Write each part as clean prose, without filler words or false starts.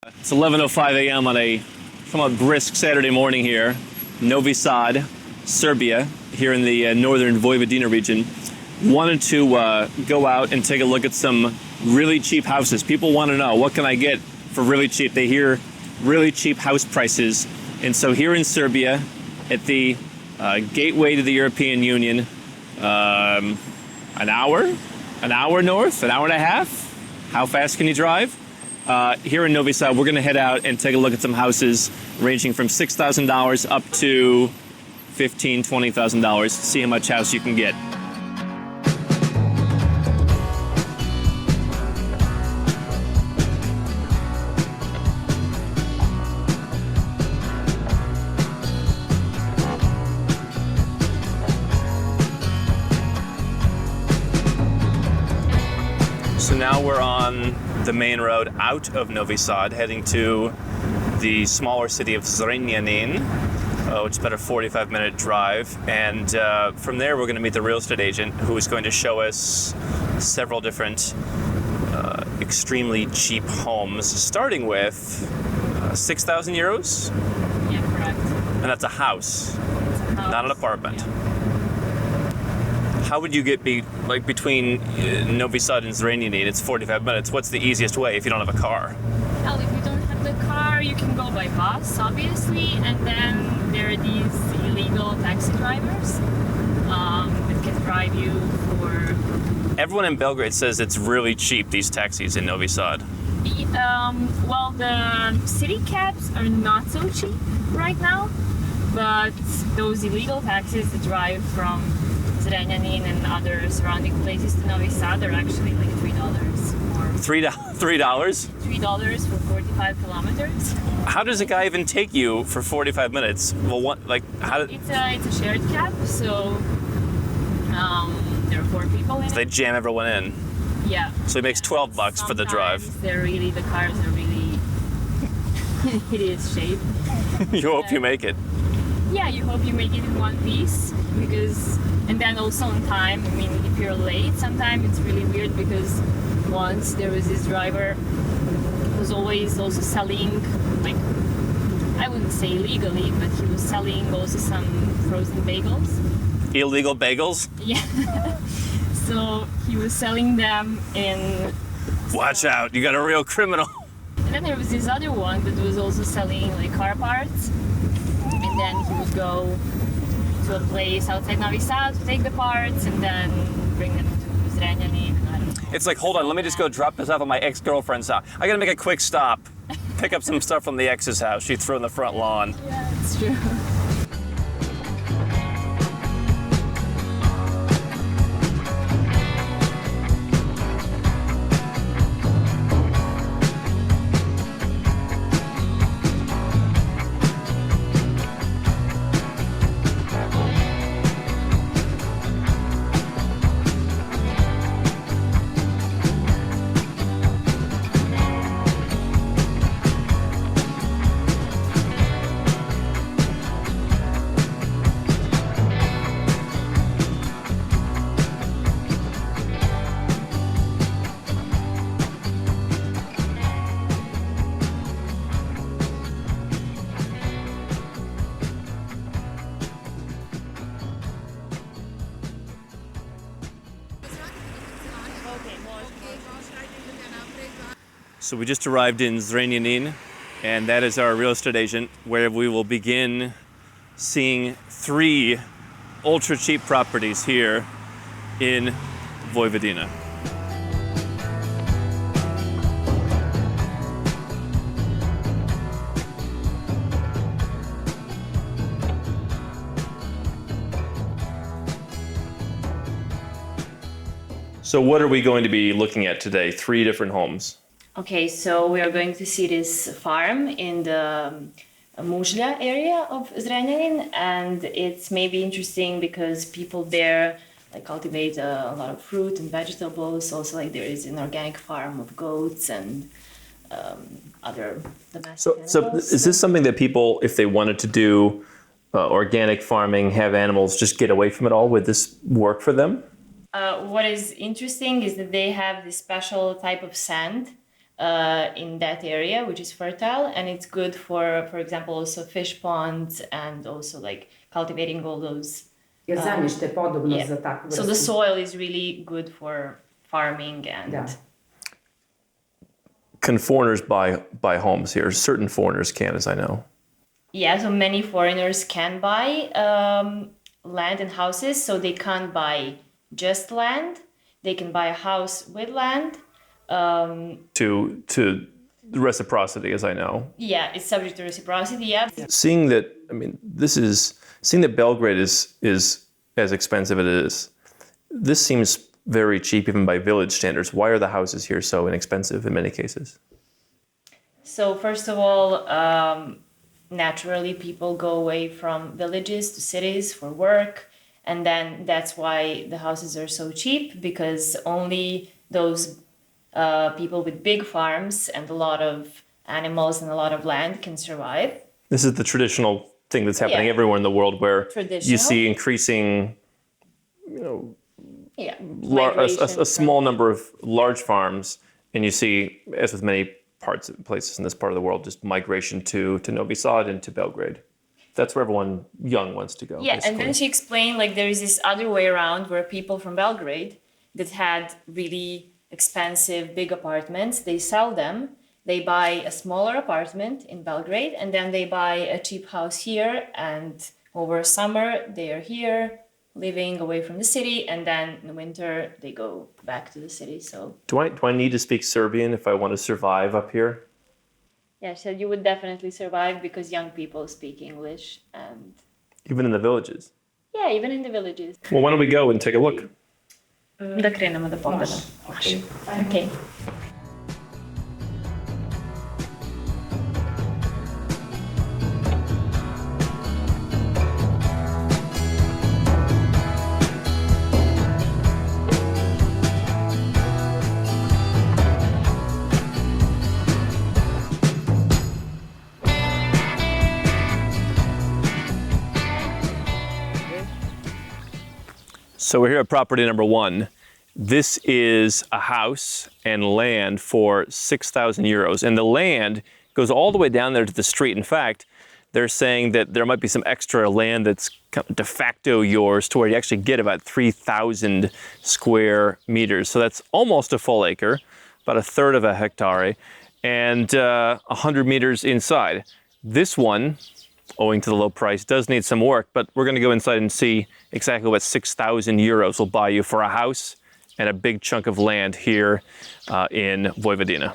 It's 11:05 a.m. on a somewhat brisk Saturday morning here, Novi Sad, Serbia, here in the northern Vojvodina region. Wanted to go out and take a look at some really cheap houses. People want to know, what can I get for really cheap? They hear really cheap house prices. And so here in Serbia, at the gateway to the European Union, an hour north, an hour and a half. How fast can you drive? Here in Novi Sad, we're going to head out and take a look at some houses ranging from $6,000 up to $15,000, $20,000. See how much house you can get. So now we're on the main road out of Novi Sad, heading to the smaller city of Zrenjanin, which is about a 45-minute drive. And from there, we're going to meet the real estate agent who is going to show us several different extremely cheap homes, starting with 6,000 euros. Yeah, correct. And that's a house, not an apartment. Yeah. How would you get between Novi Sad and Zrenjanin? It's 45 minutes. What's the easiest way if you don't have a car? Well, if you don't have the car, you can go by bus, obviously, and then there are these illegal taxi drivers that can drive you for... Everyone in Belgrade says it's really cheap, these taxis in Novi Sad. Well, the city cabs are not so cheap right now, but those illegal taxis that drive from Zrenjanin and other surrounding places to Novi Sad are actually like $3 or $3? $3 for 45 kilometers. How does a guy even take you for 45 minutes? Well, how? It's a shared cab, so there are 4 people in it. They jam everyone in. Yeah. So he makes $12 for the drive. The cars are really hideous shape. You hope you make it. Yeah, you hope you make it in one piece, and then also on time. I mean, if you're late, sometimes it's really weird because once there was this driver who was always also selling, like, I wouldn't say illegally, but he was selling also some frozen bagels. Illegal bagels? Yeah. So he was selling them in... Watch out, you got a real criminal. And then there was this other one that was also selling like car parts. And then he would go to a place outside Novi Sad to take the parts and then bring them to Zrenjanin. It's like, hold on, let me just go drop this off at my ex-girlfriend's house. I gotta make a quick stop. Pick up some stuff from the ex's house she threw in the front lawn. Yeah, it's true. So we just arrived in Zrenjanin, and that is our real estate agent, where we will begin seeing 3 ultra cheap properties here in Vojvodina. So what are we going to be looking at today? 3 different homes. Okay, so we are going to see this farm in the Mužlja area of Zrenjanin, and it's maybe interesting because people there like cultivate a lot of fruit and vegetables. Also, like there is an organic farm of goats and other domestic animals. So is this something that people, if they wanted to do organic farming, have animals, just get away from it all? Would this work for them? What is interesting is that they have this special type of sand in that area, which is fertile, and it's good for example, also fish ponds and also like cultivating all those. Jer zemljište je podobno Yeah. za takvu So vrstu. the soil is really good for farming and. Da. Can foreigners buy homes here? Certain foreigners can, as I know. Yeah, so many foreigners can buy land and houses, so they can't buy just land. They can buy a house with land. To reciprocity, as I know. Yeah, it's subject to reciprocity, yeah. Seeing that Belgrade is as expensive as it is, this seems very cheap even by village standards. Why are the houses here so inexpensive in many cases? So first of all, naturally people go away from villages to cities for work, and then that's why the houses are so cheap, because only those people with big farms and a lot of animals and a lot of land can survive. This is the traditional thing that's happening Yeah. everywhere in the world, where Traditional. you see increasing, Yeah, a small number of large farms, and you see, as with many places in this part of the world, just migration to Novi Sad and to Belgrade. That's where everyone young wants to go. Yeah, basically. and then she explained like there is this other way around where people from Belgrade that had really expensive big apartments, they sell them, they buy a smaller apartment in Belgrade, and then they buy a cheap house here, and over summer they are here living away from the city, and then in the winter they go back to the city. So Do I need to speak Serbian if I want to survive up here? yeah, she said you would definitely survive because young people speak English, and Even in the villages? yeah, even in the villages. Well, why don't we go and take a look? Da krenemo da pogledamo. Okay. Okay. So we're here at property number 1. This is a house and land for 6,000 euros. And the land goes all the way down there to the street. In fact, they're saying that there might be some extra land that's kind of de facto yours, to where you actually get about 3,000 square meters. So that's almost a full acre, about a third of a hectare, and 100 meters inside. This one, owing to the low price, does need some work, but we're going to go inside and see exactly what 6,000 euros will buy you for a house and a big chunk of land here in Vojvodina.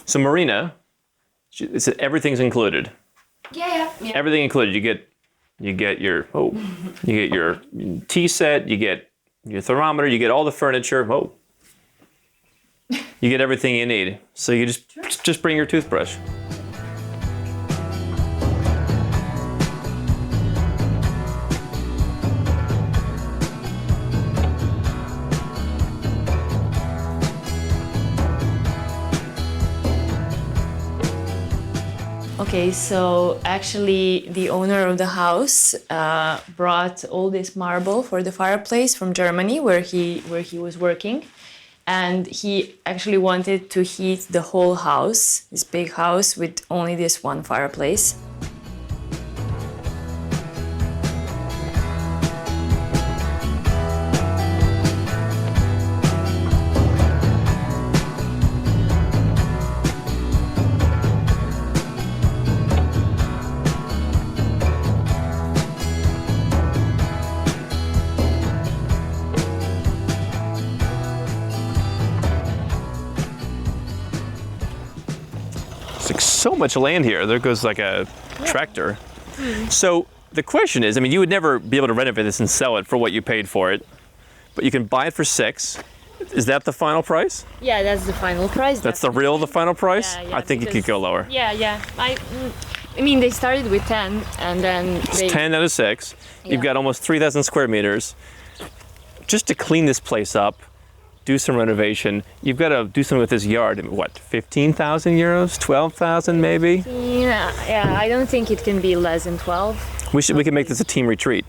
So Marina, she said everything's included. Yeah. Everything included. You get your tea set, you get your thermometer, you get all the furniture. Oh. You get everything you need. So you just bring your toothbrush. Okay, so actually the owner of the house brought all this marble for the fireplace from Germany, where he was working. And he actually wanted to heat the whole house, this big house, with only this one fireplace. So much land here. There goes like a tractor. So the question is, I mean, you would never be able to renovate this and sell it for what you paid for it, but you can buy it for 6. Is that the final price? Yeah, that's the final price. That's the final price? Yeah, I think it could because- go lower. Yeah. I mean, they started with 10, and then they... 10 out of 6. You've Yeah. got almost 3,000 square meters. Just to clean this place up, do some renovation, you've got to do something with this yard. What, 15,000 euros? 12,000 maybe? Yeah, I don't think it can be less than 12. We can make this a team retreat.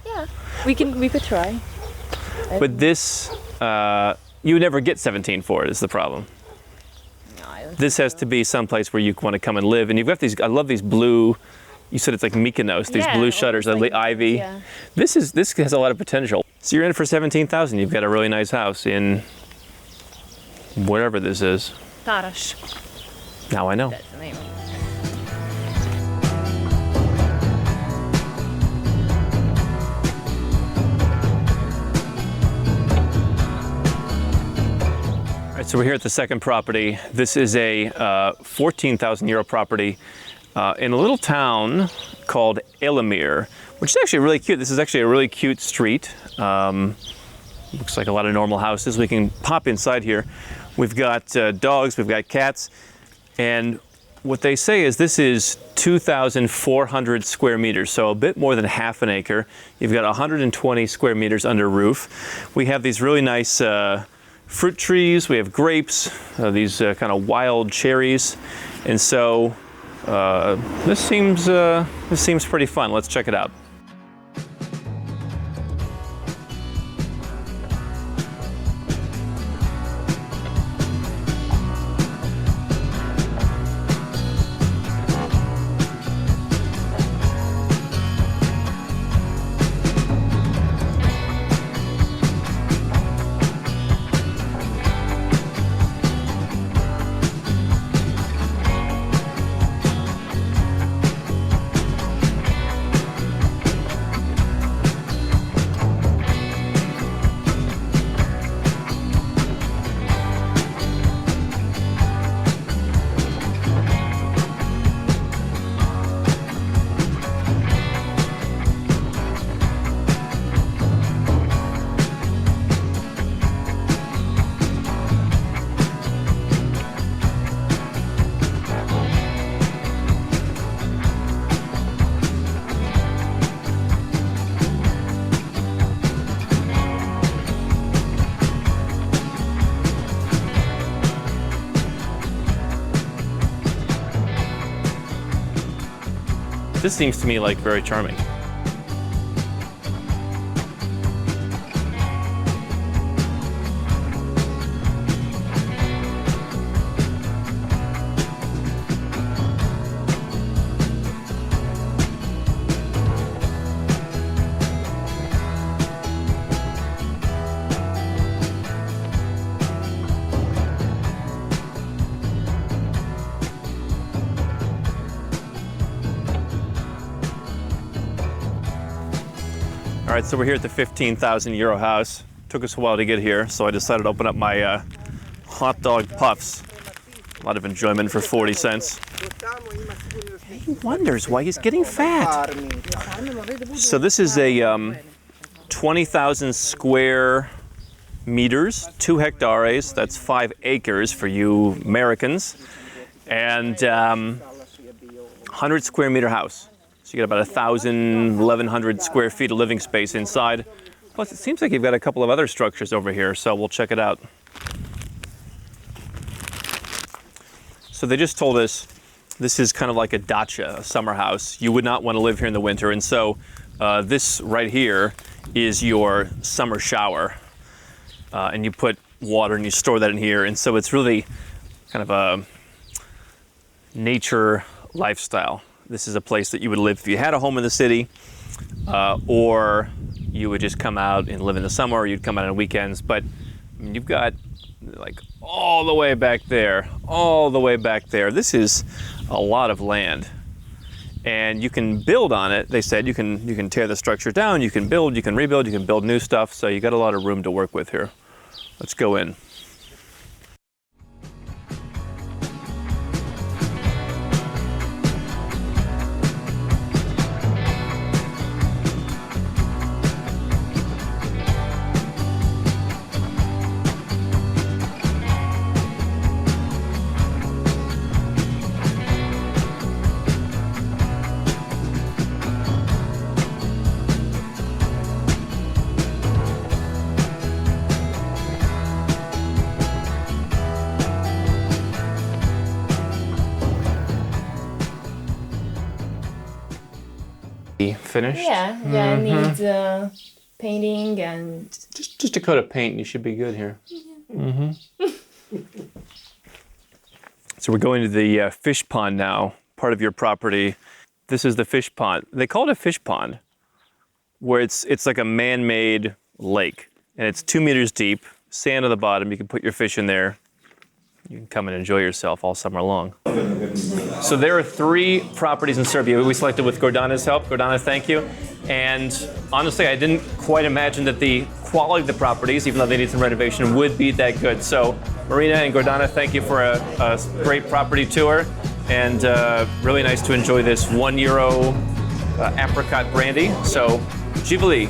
Yeah, we could try. But this, you would never get 17 for it, is the problem. No, I don't This think has so. to be someplace where you want to come and live. And you've got these, I love these blue, you said it's like Mykonos, these Yeah, blue shutters, almost the like ivy. yeah. This has a lot of potential. So you're in for 17,000. You've got a really nice house in wherever this is. Taraš, Now I know. that's the name. All right, so we're here at the second property. This is a 14,000 euro property in a little town called Elemir, which is actually really cute. This is actually a really cute street. Looks like a lot of normal houses. We can pop inside here. We've got dogs, we've got cats, and what they say is this is 2,400 square meters, so a bit more than half an acre. You've got 120 square meters under roof. We have these really nice fruit trees. We have grapes, these kind of wild cherries, and so this seems pretty fun. Let's check it out. This seems to me like very charming. All right, so we're here at the 15,000 euro house. Took us a while to get here, so I decided to open up my hot dog puffs. A lot of enjoyment for 40 cents. He wonders why he's getting fat. So this is a 20,000 square meters, 2 hectares. That's 5 acres for you Americans. And 100 square meter house. So you get about 1,000, 1,100 square feet of living space inside. Plus, it seems like you've got a couple of other structures over here, so we'll check it out. So they just told us this is kind of like a dacha, a summer house. You would not want to live here in the winter, and so this right here is your summer shower. And you put water and you store that in here, and so it's really kind of a nature lifestyle. This is a place that you would live if you had a home in the city, or you would just come out and live in the summer, or you'd come out on weekends. But I mean, you've got like all the way back there, all the way back there. This is a lot of land, and you can build on it. They said you can tear the structure down, you can build, you can rebuild, you can build new stuff. So you got a lot of room to work with here. Let's go in. Finished? Yeah, I need painting and... Just a coat of paint and you should be good here. Mm-hmm. So we're going to the fish pond now, part of your property. This is the fish pond. They call it a fish pond, where it's like a man-made lake. And it's 2 meters deep, sand on the bottom. You can put your fish in there. You can come and enjoy yourself all summer long. So there are 3 properties in Serbia we selected with Gordana's help. Gordana, thank you. And honestly, I didn't quite imagine that the quality of the properties, even though they need some renovation, would be that good. So Marina and Gordana, thank you for a great property tour. And really nice to enjoy this €1 apricot brandy. So, Živeli.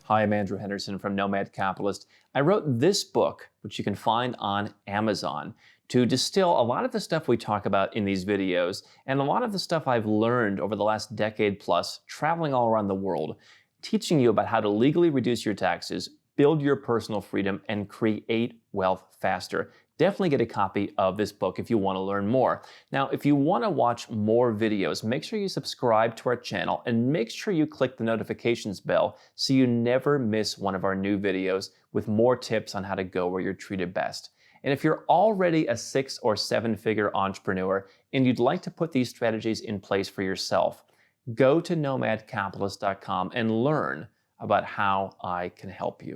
Hi, I'm Andrew Henderson from Nomad Capitalist. I wrote this book, which you can find on Amazon, to distill a lot of the stuff we talk about in these videos and a lot of the stuff I've learned over the last decade plus traveling all around the world, teaching you about how to legally reduce your taxes, build your personal freedom, and create wealth faster. Definitely get a copy of this book if you want to learn more. Now, if you want to watch more videos, make sure you subscribe to our channel and make sure you click the notifications bell so you never miss one of our new videos with more tips on how to go where you're treated best. And if you're already a 6 or 7-figure entrepreneur and you'd like to put these strategies in place for yourself, go to nomadcapitalist.com and learn about how I can help you.